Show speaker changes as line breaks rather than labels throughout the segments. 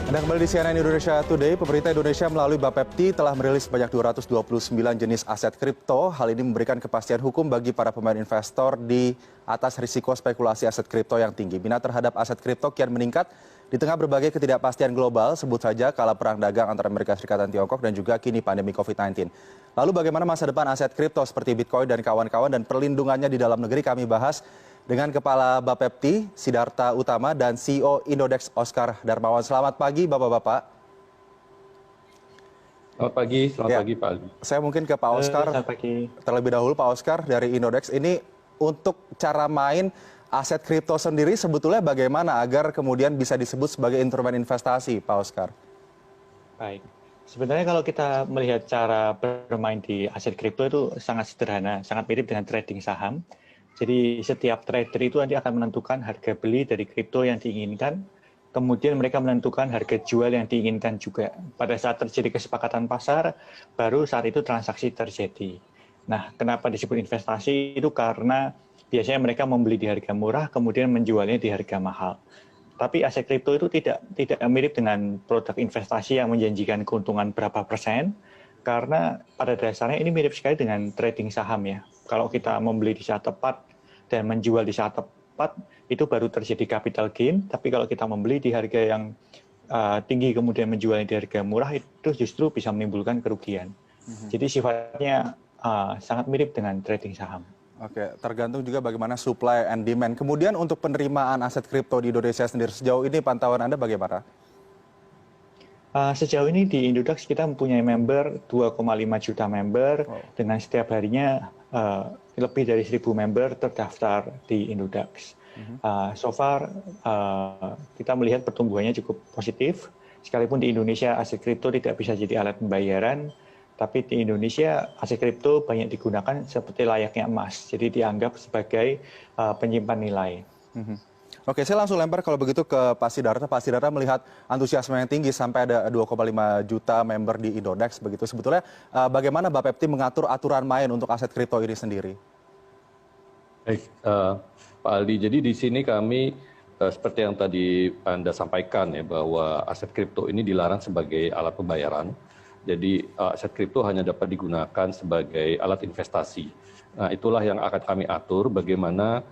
Anda kembali di CNN Indonesia Today. Pemerintah Indonesia melalui Bapepti telah merilis sebanyak 229 jenis aset kripto. Hal ini memberikan kepastian hukum bagi para pemain investor di atas risiko spekulasi aset kripto yang tinggi. Minat terhadap aset kripto kian meningkat di tengah berbagai ketidakpastian global, sebut saja kala perang dagang antara Amerika Serikat dan Tiongkok dan juga kini pandemi COVID-19. Lalu bagaimana masa depan aset kripto seperti Bitcoin dan kawan-kawan dan perlindungannya di dalam negeri, kami bahas dengan Kepala Bapepti, Sidarta Utama, dan CEO Indodex, Oscar Darmawan. Selamat pagi, Bapak-Bapak.
Selamat pagi Pak Aldi.
Saya mungkin ke Pak Oscar terlebih dahulu, Pak Oscar dari Indodex. Ini untuk cara main aset kripto sendiri sebetulnya bagaimana agar kemudian bisa disebut sebagai instrumen investasi, Pak Oscar?
Baik. Sebenarnya kalau kita melihat cara bermain di aset kripto itu sangat sederhana, sangat mirip dengan trading saham. Jadi setiap trader itu nanti akan menentukan harga beli dari kripto yang diinginkan, kemudian mereka menentukan harga jual yang diinginkan juga. Pada saat terjadi kesepakatan pasar, baru saat itu transaksi terjadi. Nah, kenapa disebut investasi? Itu karena biasanya mereka membeli di harga murah, kemudian menjualnya di harga mahal. Tapi aset kripto itu tidak mirip dengan produk investasi yang menjanjikan keuntungan berapa persen, karena pada dasarnya ini mirip sekali dengan trading saham ya. Kalau kita membeli di saat tepat dan menjual di saat tepat, itu baru terjadi capital gain. Tapi kalau kita membeli di harga yang tinggi kemudian menjualnya di harga murah, itu justru bisa menimbulkan kerugian. Jadi sifatnya sangat mirip dengan trading saham.
Oke, tergantung juga bagaimana supply and demand. Kemudian untuk penerimaan aset kripto di Indonesia sendiri, sejauh ini pantauan Anda bagaimana?
Sejauh ini di Indodax kita mempunyai member 2,5 juta member, dengan setiap harinya lebih dari 1.000 member terdaftar di Indodax. So far kita melihat pertumbuhannya cukup positif, sekalipun di Indonesia aset kripto tidak bisa jadi alat pembayaran, tapi di Indonesia aset kripto banyak digunakan seperti layaknya emas, jadi dianggap sebagai penyimpan nilai.
Oke, saya langsung lempar kalau begitu ke Pak Sidarta. Pak Sidarta melihat antusiasme yang tinggi sampai ada 2,5 juta member di Indodex begitu. Sebetulnya bagaimana Bapepti mengatur aturan main untuk aset kripto ini sendiri?
Baik, Pak Aldi. Jadi di sini kami seperti yang tadi Anda sampaikan ya, bahwa aset kripto ini dilarang sebagai alat pembayaran. Jadi aset kripto hanya dapat digunakan sebagai alat investasi. Nah, itulah yang akan kami atur bagaimana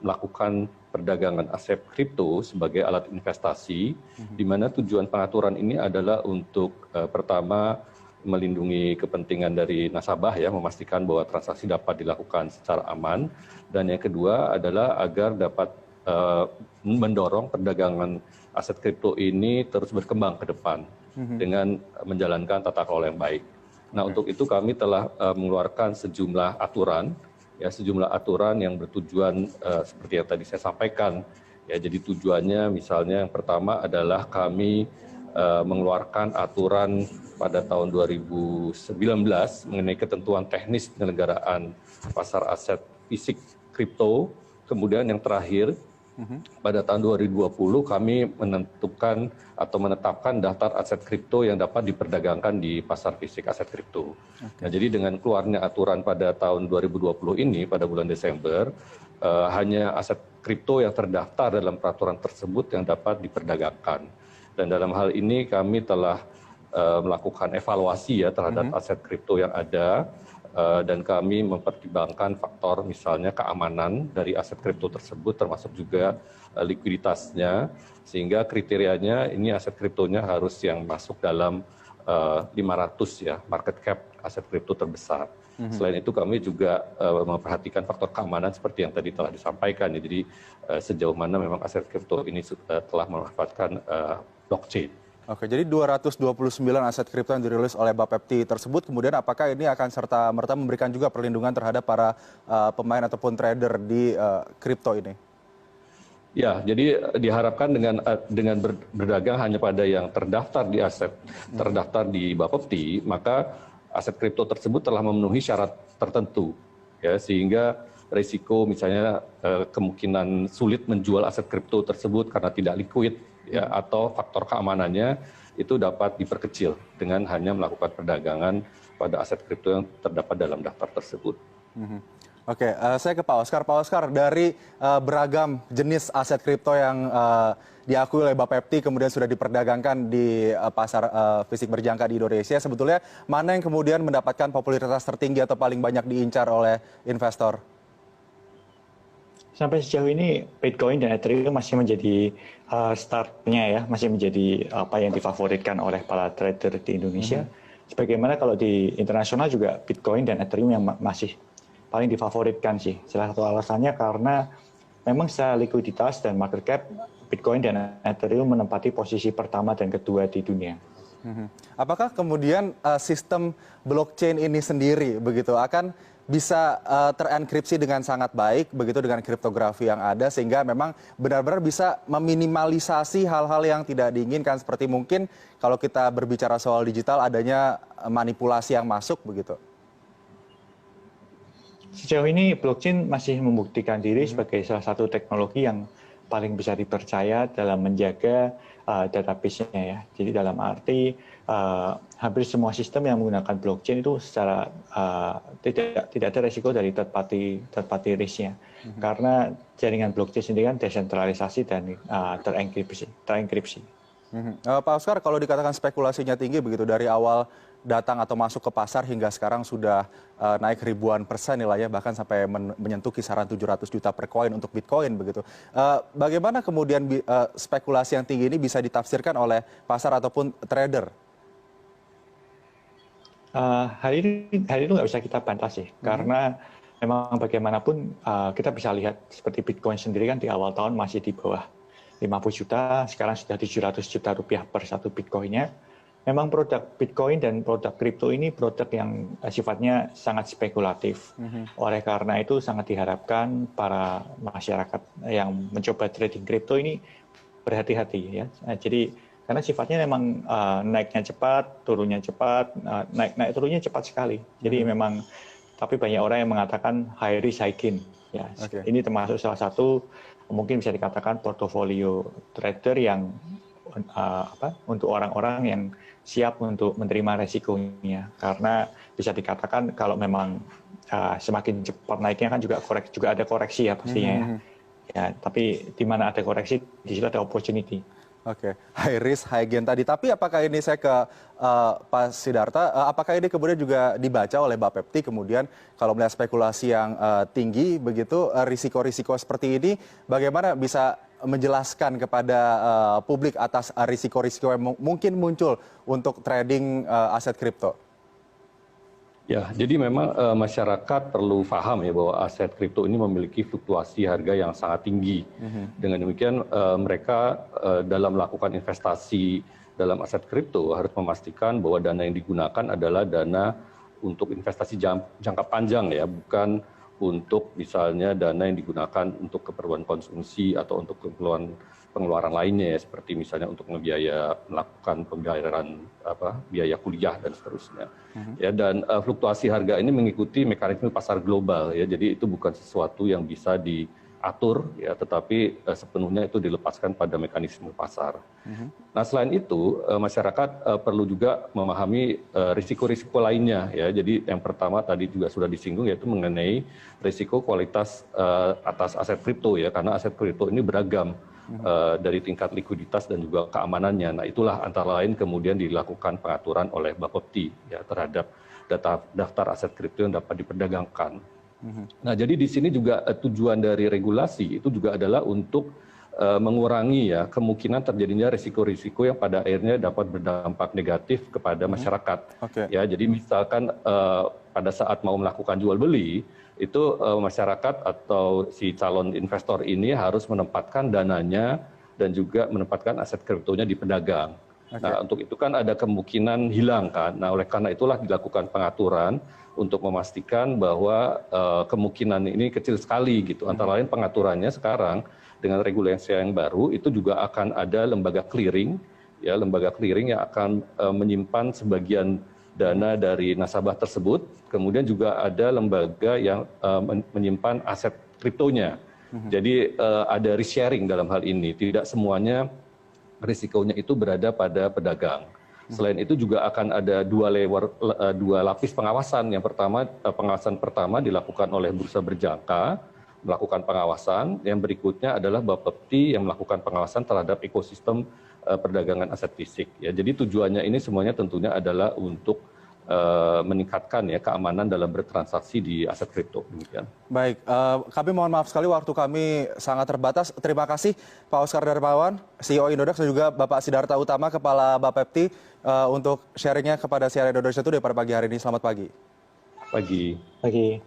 melakukan perdagangan aset kripto sebagai alat investasi, di mana tujuan pengaturan ini adalah untuk pertama melindungi kepentingan dari nasabah ya, memastikan bahwa transaksi dapat dilakukan secara aman, dan yang kedua adalah agar dapat mendorong perdagangan aset kripto ini terus berkembang ke depan dengan menjalankan tata kelola yang baik. Nah, untuk itu kami telah mengeluarkan sejumlah aturan yang bertujuan seperti yang tadi saya sampaikan ya. Jadi tujuannya misalnya yang pertama adalah kami mengeluarkan aturan pada tahun 2019 mengenai ketentuan teknis penyelenggaraan pasar aset fisik kripto. Kemudian yang terakhir pada tahun 2020 kami menentukan atau menetapkan daftar aset kripto yang dapat diperdagangkan di pasar fisik aset kripto. Nah, jadi dengan keluarnya aturan pada tahun 2020 ini pada bulan Desember, hanya aset kripto yang terdaftar dalam peraturan tersebut yang dapat diperdagangkan. Dan dalam hal ini kami telah melakukan evaluasi ya terhadap aset kripto yang ada, dan kami mempertimbangkan faktor misalnya keamanan dari aset kripto tersebut, termasuk juga likuiditasnya, sehingga kriterianya ini aset kriptonya harus yang masuk dalam 500 ya market cap aset kripto terbesar. Selain itu kami juga memperhatikan faktor keamanan seperti yang tadi telah disampaikan ya. Jadi sejauh mana memang aset kripto ini telah memanfaatkan blockchain.
Oke, jadi 229 aset kripto yang dirilis oleh Bapepti tersebut, kemudian apakah ini akan serta-merta memberikan juga perlindungan terhadap para pemain ataupun trader di kripto ini?
Ya, jadi diharapkan dengan berdagang hanya pada yang terdaftar di Bapepti, maka aset kripto tersebut telah memenuhi syarat tertentu, ya, sehingga risiko misalnya kemungkinan sulit menjual aset kripto tersebut karena tidak liquid ya, atau faktor keamanannya itu dapat diperkecil dengan hanya melakukan perdagangan pada aset kripto yang terdapat dalam daftar tersebut.
Oke, saya ke Pak Oscar. Pak Oscar, dari beragam jenis aset kripto yang diakui oleh Bapepti kemudian sudah diperdagangkan di pasar fisik berjangka di Indonesia, sebetulnya mana yang kemudian mendapatkan popularitas tertinggi atau paling banyak diincar oleh investor?
Sampai sejauh ini Bitcoin dan Ethereum masih menjadi startnya ya, masih menjadi apa yang difavoritkan oleh para trader di Indonesia. Sebagaimana kalau di internasional juga Bitcoin dan Ethereum yang masih paling difavoritkan sih. Salah satu alasannya karena memang secara likuiditas dan market cap, Bitcoin dan Ethereum menempati posisi pertama dan kedua di dunia.
Apakah kemudian sistem blockchain ini sendiri begitu akan bisa terenkripsi dengan sangat baik begitu dengan kriptografi yang ada sehingga memang benar-benar bisa meminimalisasi hal-hal yang tidak diinginkan seperti mungkin kalau kita berbicara soal digital adanya manipulasi yang masuk begitu?
Sejauh ini blockchain masih membuktikan diri sebagai salah satu teknologi yang paling bisa dipercaya dalam menjaga database-nya ya. Jadi dalam arti hampir semua sistem yang menggunakan blockchain itu secara tidak ada resiko dari third party risk-nya. Karena jaringan blockchain sendiri kan desentralisasi dan terenkripsi.
Pak Oscar, kalau dikatakan spekulasinya tinggi begitu dari awal datang atau masuk ke pasar hingga sekarang sudah naik ribuan persen nilainya bahkan sampai menyentuh kisaran 700 juta per koin untuk Bitcoin begitu. Bagaimana kemudian spekulasi yang tinggi ini bisa ditafsirkan oleh pasar ataupun trader?
Hari ini nggak bisa kita bantah sih, karena memang bagaimanapun kita bisa lihat seperti Bitcoin sendiri kan di awal tahun masih di bawah 50 juta, sekarang sudah 700 juta rupiah per satu Bitcoin-nya. Memang produk Bitcoin dan produk kripto ini produk yang sifatnya sangat spekulatif. Oleh karena itu sangat diharapkan para masyarakat yang mencoba trading kripto ini berhati-hati ya. Jadi karena sifatnya memang naiknya cepat, turunnya cepat, naik turunnya cepat sekali. Jadi memang tapi banyak orang yang mengatakan high risk high gain. Ya, ini termasuk salah satu mungkin bisa dikatakan portofolio trader yang untuk orang-orang yang siap untuk menerima resikonya, karena bisa dikatakan kalau memang semakin cepat naiknya kan juga ada koreksi ya pastinya ya. Tapi di mana ada koreksi di situ ada opportunity.
Oke, high risk high gain tadi. Tapi apakah ini saya ke Pak Sidarta, apakah ini kemudian juga dibaca oleh Bapepti kemudian kalau melihat spekulasi yang tinggi begitu risiko-risiko seperti ini bagaimana bisa menjelaskan kepada publik atas risiko-risiko yang mungkin muncul untuk trading aset kripto?
Ya, jadi memang masyarakat perlu paham ya bahwa aset kripto ini memiliki fluktuasi harga yang sangat tinggi. Dengan demikian mereka dalam melakukan investasi dalam aset kripto harus memastikan bahwa dana yang digunakan adalah dana untuk investasi jangka panjang ya, bukan untuk misalnya dana yang digunakan untuk keperluan konsumsi atau untuk keperluan pengeluaran lainnya ya, seperti misalnya untuk melakukan pembayaran biaya kuliah dan seterusnya. Ya, dan fluktuasi harga ini mengikuti mekanisme pasar global ya, jadi itu bukan sesuatu yang bisa diatur ya, tetapi sepenuhnya itu dilepaskan pada mekanisme pasar. Nah, selain itu masyarakat perlu juga memahami risiko-risiko lainnya ya. Jadi yang pertama tadi juga sudah disinggung yaitu mengenai risiko kualitas atas aset kripto ya, karena aset kripto ini beragam dari tingkat likuiditas dan juga keamanannya. Nah, itulah antara lain kemudian dilakukan pengaturan oleh Bapepti ya terhadap daftar aset kripto yang dapat diperdagangkan. Nah, jadi di sini juga tujuan dari regulasi itu juga adalah untuk mengurangi ya kemungkinan terjadinya risiko-risiko yang pada akhirnya dapat berdampak negatif kepada masyarakat. Ya, jadi misalkan pada saat mau melakukan jual beli itu masyarakat atau si calon investor ini harus menempatkan dananya dan juga menempatkan aset kriptonya di pedagang. Nah, untuk itu kan ada kemungkinan hilang kan. Nah, oleh karena itulah dilakukan pengaturan untuk memastikan bahwa kemungkinan ini kecil sekali gitu. Antara lain pengaturannya sekarang dengan regulasi yang baru itu juga akan ada lembaga clearing ya, lembaga clearing yang akan menyimpan sebagian dana dari nasabah tersebut. Kemudian juga ada lembaga yang menyimpan aset kriptonya. Jadi ada risk sharing dalam hal ini. Tidak semuanya risikonya itu berada pada pedagang. Selain itu juga akan ada dua lapis pengawasan. Yang pertama, pengawasan pertama dilakukan oleh bursa berjangka, melakukan pengawasan. Yang berikutnya adalah Bapepti yang melakukan pengawasan terhadap ekosistem perdagangan aset fisik. Ya, jadi tujuannya ini semuanya tentunya adalah untuk meningkatkan ya keamanan dalam bertransaksi di aset kripto. Demikian.
Baik, kami mohon maaf sekali waktu kami sangat terbatas. Terima kasih Pak Oscar Darmawan, CEO Indodax, dan juga Bapak Sidarta Utama, Kepala Bapepti, untuk sharingnya kepada CNN Indonesia Today pada pagi hari ini. Selamat pagi.
Pagi.
Pagi.